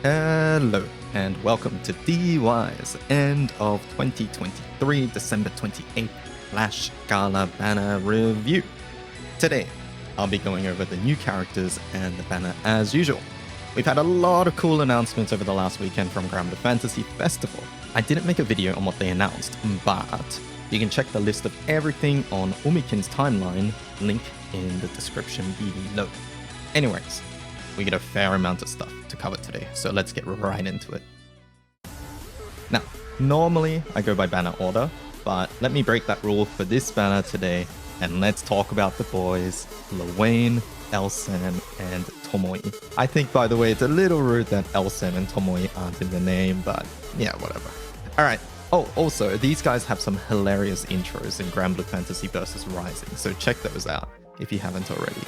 Hello and welcome to DY's end of 2023 December 28th Flash Gala banner review. Today, I'll be going over the new characters and the banner as usual. We've had a lot of cool announcements over the last weekend from Granblue Fantasy Festival. I didn't make a video on what they announced, but you can check the list of everything on Umikin's timeline, link in the description below. Anyways, we get a fair amount of stuff to cover today, so let's get right into it. Now, normally I go by banner order, but let me break that rule for this banner today, and let's talk about the boys, Lowain, Elsen, and Tomoe. I think, by the way, it's a little rude that Elsen and Tomoe aren't in the name, but yeah, whatever. Alright, oh, also, these guys have some hilarious intros in Granblue Fantasy vs. Rising, so check those out if you haven't already.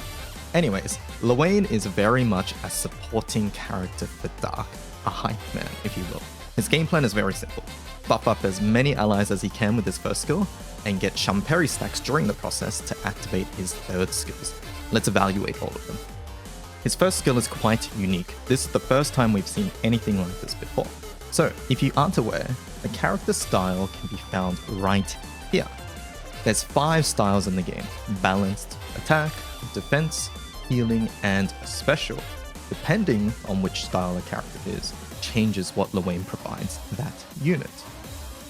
Anyways, Lowain is very much a supporting character for Dark, a hype man, if you will. His game plan is very simple. Buff up as many allies as he can with his first skill, and get Shamperi stacks during the process to activate his third skills. Let's evaluate all of them. His first skill is quite unique. This is the first time we've seen anything like this before. So, if you aren't aware, the character style can be found right here. There's 5 styles in the game: balanced, attack, defense, healing, and special. Depending on which style a character is, changes what Lowain provides that unit.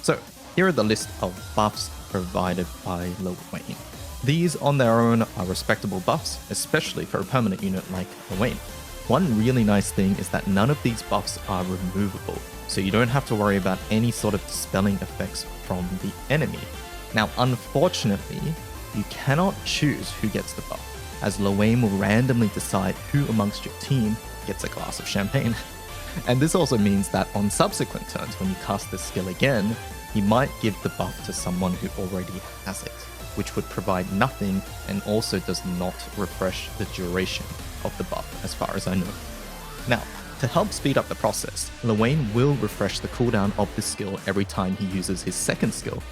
So, here are the list of buffs provided by Lowain. These on their own are respectable buffs, especially for a permanent unit like Lowain. One really nice thing is that none of these buffs are removable, so you don't have to worry about any sort of dispelling effects from the enemy. Now, unfortunately, you cannot choose who gets the buff, as Lowain will randomly decide who amongst your team gets a glass of champagne. And this also means that on subsequent turns, when you cast this skill again, he might give the buff to someone who already has it, which would provide nothing and also does not refresh the duration of the buff, as far as I know. Now, to help speed up the process, Lowain will refresh the cooldown of this skill every time he uses his second skill.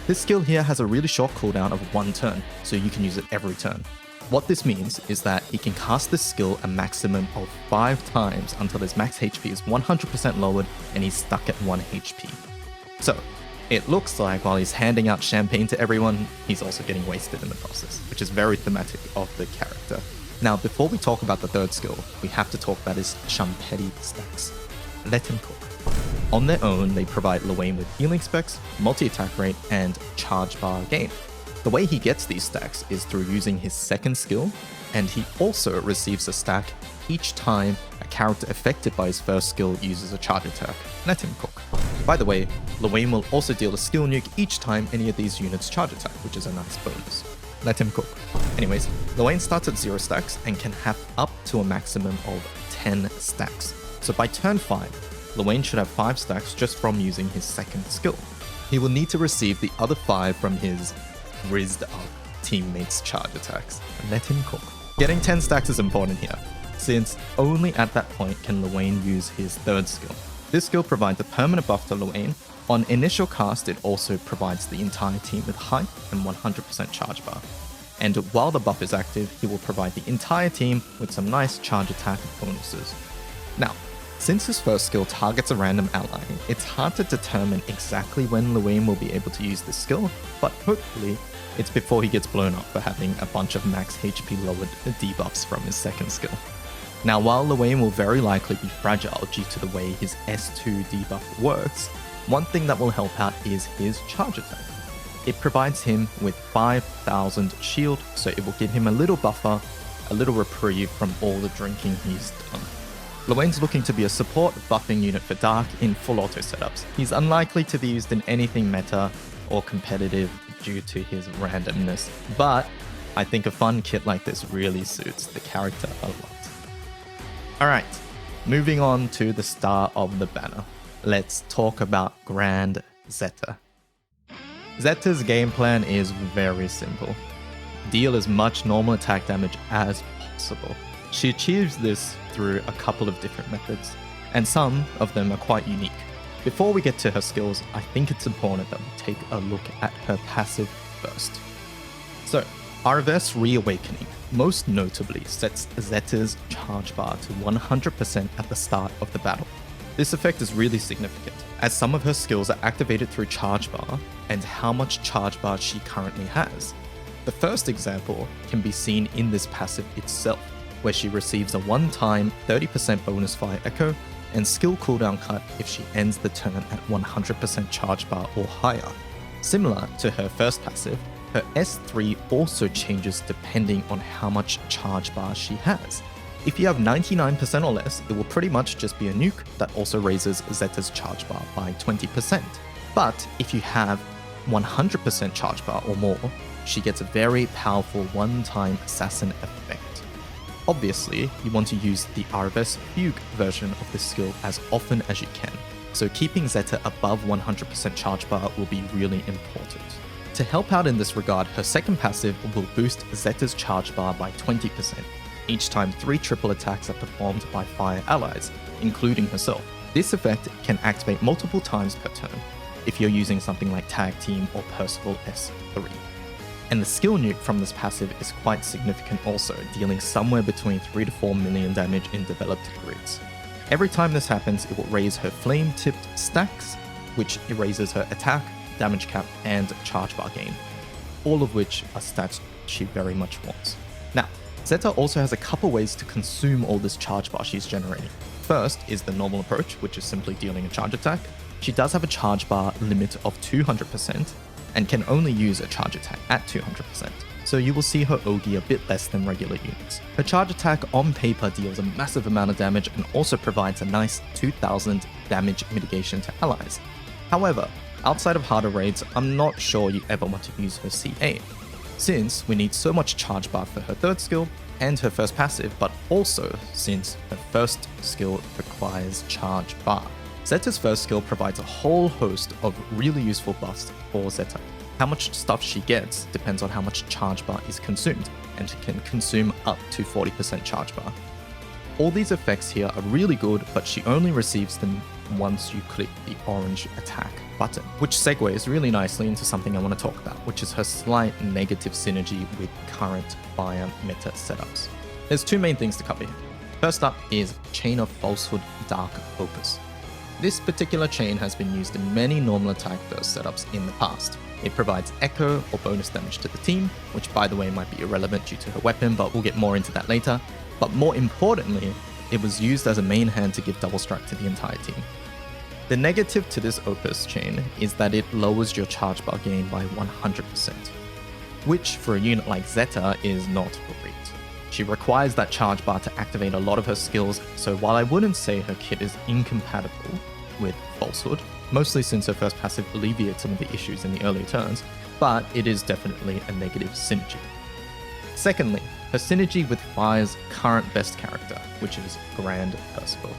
This skill here has a really short cooldown of 1 turn, so you can use it every turn. What this means is that he can cast this skill a maximum of 5 times until his max HP is 100% lowered and he's stuck at 1 HP. So, it looks like while he's handing out champagne to everyone, he's also getting wasted in the process, which is very thematic of the character. Now, before we talk about the third skill, we have to talk about his Shamperi stacks. Let him cook. On their own, they provide Lowain with healing specs, multi-attack rate, and charge bar gain. The way he gets these stacks is through using his second skill, and he also receives a stack each time a character affected by his first skill uses a charge attack. Let him cook. By the way, Lowain will also deal a skill nuke each time any of these units charge attack, which is a nice bonus. Let him cook. Anyways, Lowain starts at 0 stacks and can have up to a maximum of 10 stacks. So by turn 5, Lowain should have 5 stacks just from using his second skill. He will need to receive the other 5 from his rizzed up teammates' charge attacks. Let him cook. Getting 10 stacks is important here, since only at that point can Lowain use his third skill. This skill provides a permanent buff to Lowain. On initial cast, it also provides the entire team with height and 100% charge bar. And while the buff is active, he will provide the entire team with some nice charge attack bonuses. Now, since his first skill targets a random ally, it's hard to determine exactly when Lowain will be able to use this skill, but hopefully it's before he gets blown up for having a bunch of max HP lowered debuffs from his second skill. Now, while Lowain will very likely be fragile due to the way his S2 debuff works, one thing that will help out is his charge attack. It provides him with 5,000 shield, so it will give him a little buffer, a little reprieve from all the drinking he's done. Lowain's looking to be a support buffing unit for Dark in full auto setups. He's unlikely to be used in anything meta or competitive due to his randomness, but I think a fun kit like this really suits the character a lot. Alright, moving on to the star of the banner. Let's talk about Grand Zeta. Zeta's game plan is very simple. Deal as much normal attack damage as possible. She achieves this through a couple of different methods, and some of them are quite unique. Before we get to her skills, I think it's important that we take a look at her passive first. So, Reverse Reawakening most notably sets Zeta's charge bar to 100% at the start of the battle. This effect is really significant, as some of her skills are activated through charge bar and how much charge bar she currently has. The first example can be seen in this passive itself, where she receives a one-time 30% bonus fire echo and skill cooldown cut if she ends the turn at 100% charge bar or higher. Similar to her first passive, her S3 also changes depending on how much charge bar she has. If you have 99% or less, it will pretty much just be a nuke that also raises Zeta's charge bar by 20%. But if you have 100% charge bar or more, she gets a very powerful one-time assassin effect. Obviously, you want to use the Arves Fugue version of this skill as often as you can, so keeping Zeta above 100% charge bar will be really important. To help out in this regard, her second passive will boost Zeta's charge bar by 20%, each time 3 triple attacks are performed by fire allies, including herself. This effect can activate multiple times per turn, if you're using something like Tag Team or Percival S3. And the skill nuke from this passive is quite significant also, dealing somewhere between 3 to 4 million damage in developed grids. Every time this happens, it will raise her flame-tipped stacks, which erases her attack, damage cap, and charge bar gain, all of which are stats she very much wants. Now, Zeta also has a couple ways to consume all this charge bar she's generating. First is the normal approach, which is simply dealing a charge attack. She does have a charge bar limit of 200%, and can only use a charge attack at 200%, so you will see her OD a bit less than regular units. Her charge attack on paper deals a massive amount of damage and also provides a nice 2000 damage mitigation to allies. However, outside of harder raids, I'm not sure you ever want to use her CA, since we need so much charge bar for her third skill and her first passive, but also since her first skill requires charge bar. Zeta's first skill provides a whole host of really useful buffs for Zeta. How much stuff she gets depends on how much charge bar is consumed, and she can consume up to 40% charge bar. All these effects here are really good, but she only receives them once you click the orange attack button, which segues really nicely into something I want to talk about, which is her slight negative synergy with current fire meta setups. There's 2 main things to cover here. First up is Chain of Falsehood Dark Opus. This particular chain has been used in many normal attack burst setups in the past. It provides echo or bonus damage to the team, which by the way might be irrelevant due to her weapon, but we'll get more into that later. But more importantly, it was used as a main hand to give double strike to the entire team. The negative to this Opus chain is that it lowers your charge bar gain by 100%, which for a unit like Zeta is not great. She requires that charge bar to activate a lot of her skills, so while I wouldn't say her kit is incompatible with Falsehood, mostly since her first passive alleviates some of the issues in the earlier turns, but it is definitely a negative synergy. Secondly, her synergy with Fire's current best character, which is Grand Percival.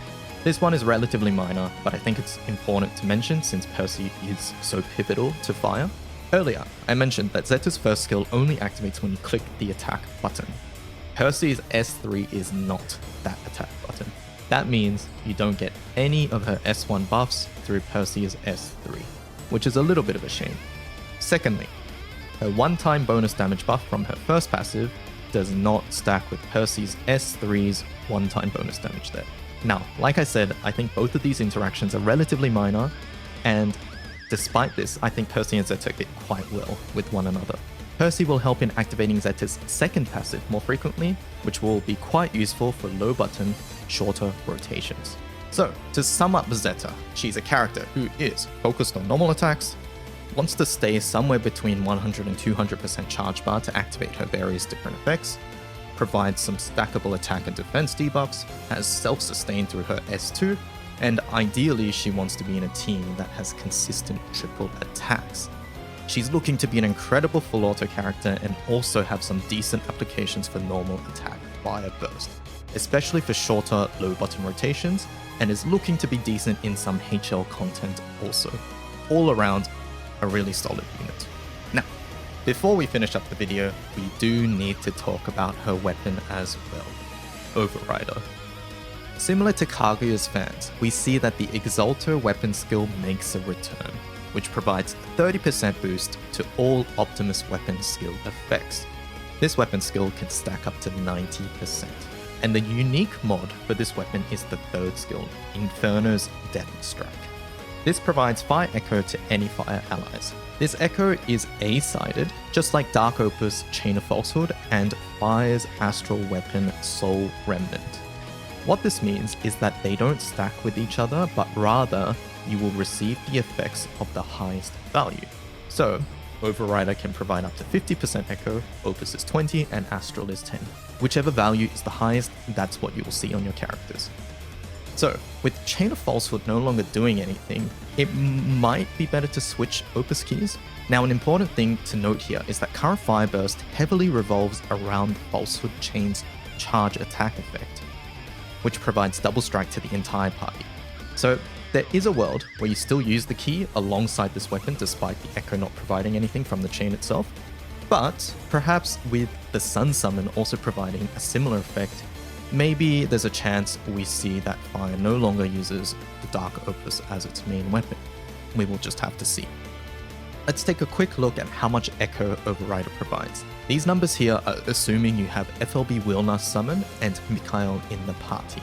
This one is relatively minor, but I think it's important to mention since Percy is so pivotal to Fire. Earlier, I mentioned that Zeta's first skill only activates when you click the attack button. Percy's S3 is not that attack button. That means you don't get any of her S1 buffs through Percy's S3, which is a little bit of a shame. Secondly, her one-time bonus damage buff from her first passive does not stack with Percy's S3's one-time bonus damage there. Now, like I said, I think both of these interactions are relatively minor, and despite this, I think Percy and Zeta get quite well with one another. Percy will help in activating Zeta's second passive more frequently, which will be quite useful for low button, shorter rotations. So, to sum up Zeta, she's a character who is focused on normal attacks, wants to stay somewhere between 100 and 200% charge bar to activate her various different effects, provides some stackable attack and defense debuffs, has self-sustain through her S2, and ideally she wants to be in a team that has consistent triple attacks. She's looking to be an incredible full auto character and also have some decent applications for normal attack fire burst, especially for shorter low button rotations, and is looking to be decent in some HL content also. All around, a really solid unit. Now, before we finish up the video, we do need to talk about her weapon as well, Overrider. Similar to Kaguya's fans, we see that the Exalter weapon skill makes a return, which provides 30% boost to all Optimus weapon skill effects. this weapon skill can stack up to 90%. And the unique mod for this weapon is the third skill, Inferno's Death Strike. This provides Fire Echo to any fire allies. This echo is A-sided, just like Dark Opus Chain of Falsehood and Fire's Astral Weapon Soul Remnant. What this means is that they don't stack with each other, but rather you will receive the effects of the highest value. So, Overrider can provide up to 50% Echo, Opus is 20, and Astral is 10. Whichever value is the highest, that's what you will see on your characters. So, with Chain of Falsehood no longer doing anything, it might be better to switch Opus keys. Now, an important thing to note here is that current Fire Burst heavily revolves around the Falsehood Chain's charge attack effect, which provides double strike to the entire party. So, there is a world where you still use the key alongside this weapon despite the Echo not providing anything from the chain itself, but perhaps with the Sun Summon also providing a similar effect, maybe there's a chance we see that Fire no longer uses the Dark Opus as its main weapon. We will just have to see. Let's take a quick look at how much Echo Overrider provides. These numbers here are assuming you have FLB Wilna summon and Mikhail in the party.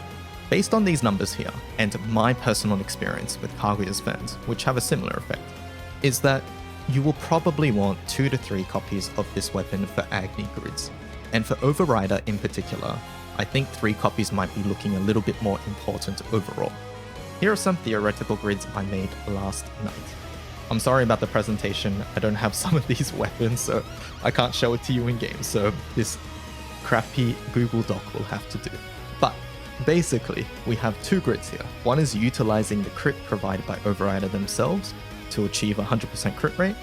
Based on these numbers here, and my personal experience with Kaguya's fans, which have a similar effect, is that you will probably want 2 to 3 copies of this weapon for Agni grids. And for Overrider in particular, I think 3 copies might be looking a little bit more important overall. Here are some theoretical grids I made last night. I'm sorry about the presentation, I don't have some of these weapons, so I can't show it to you in game, so this crappy Google Doc will have to do. But basically, we have 2 grids here. One is utilizing the crit provided by Overrider themselves to achieve 100% crit rate,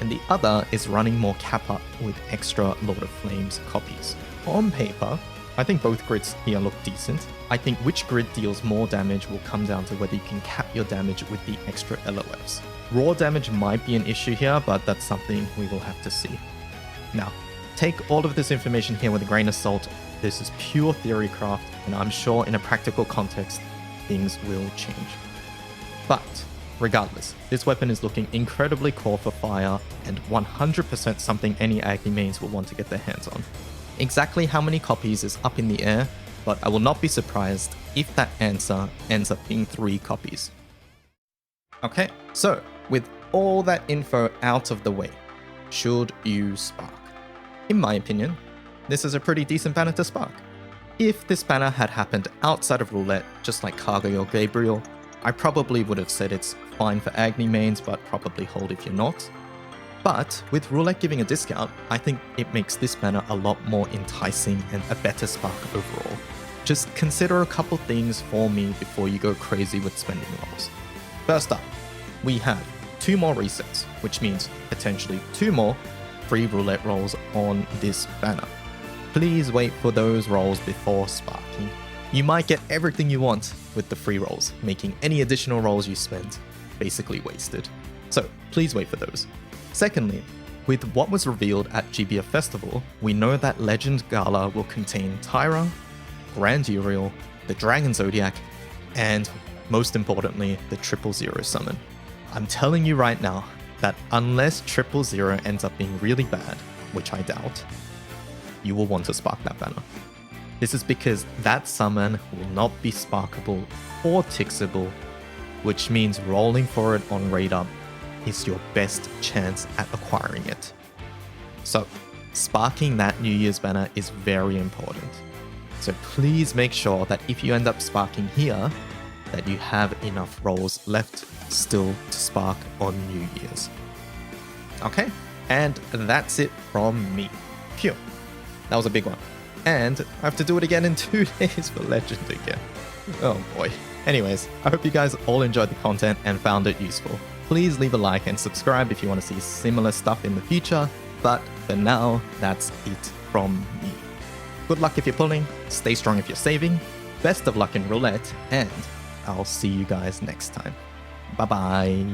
and the other is running more Kappa with extra Lord of Flames copies. On paper, I think both grids here look decent. I think which grid deals more damage will come down to whether you can cap your damage with the extra LOFs. Raw damage might be an issue here, but that's something we will have to see. Now, take all of this information here with a grain of salt. This is pure theory craft, and I'm sure in a practical context, things will change. But regardless, this weapon is looking incredibly core for Fire, and 100% something any Agni mains will want to get their hands on. Exactly how many copies is up in the air, but I will not be surprised if that answer ends up being 3 copies. Okay, so with all that info out of the way, should you spark? In my opinion, this is a pretty decent banner to spark. If this banner had happened outside of Roulette, just like Kaguya or Gabriel, I probably would have said it's fine for Agni mains, but probably hold if you're not. But with Roulette giving a discount, I think it makes this banner a lot more enticing and a better spark overall. Just consider a couple things for me before you go crazy with spending rolls. First up, we have 2 more resets, which means potentially 2 more free Roulette rolls on this banner. Please wait for those rolls before sparking. You might get everything you want with the free rolls, making any additional rolls you spend basically wasted. So please wait for those. Secondly, with what was revealed at GBF Festival, we know that Legend Gala will contain Tyra, Grand Uriel, the Dragon Zodiac, and most importantly, the 000 summon. I'm telling you right now that unless 000 ends up being really bad, which I doubt, you will want to spark that banner. This is because that summon will not be sparkable or tixable, which means rolling for it on Radar is your best chance at acquiring it. So, sparking that New Year's banner is very important. So please make sure that if you end up sparking here, that you have enough rolls left still to spark on New Year's. Okay, and that's it from me. Phew, that was a big one. And I have to do it again in 2 days for Legend again. Oh boy. Anyways, I hope you guys all enjoyed the content and found it useful. Please leave a like and subscribe if you want to see similar stuff in the future. But for now, that's it from me. Good luck if you're pulling, stay strong if you're saving, best of luck in roulette, and I'll see you guys next time. Bye bye.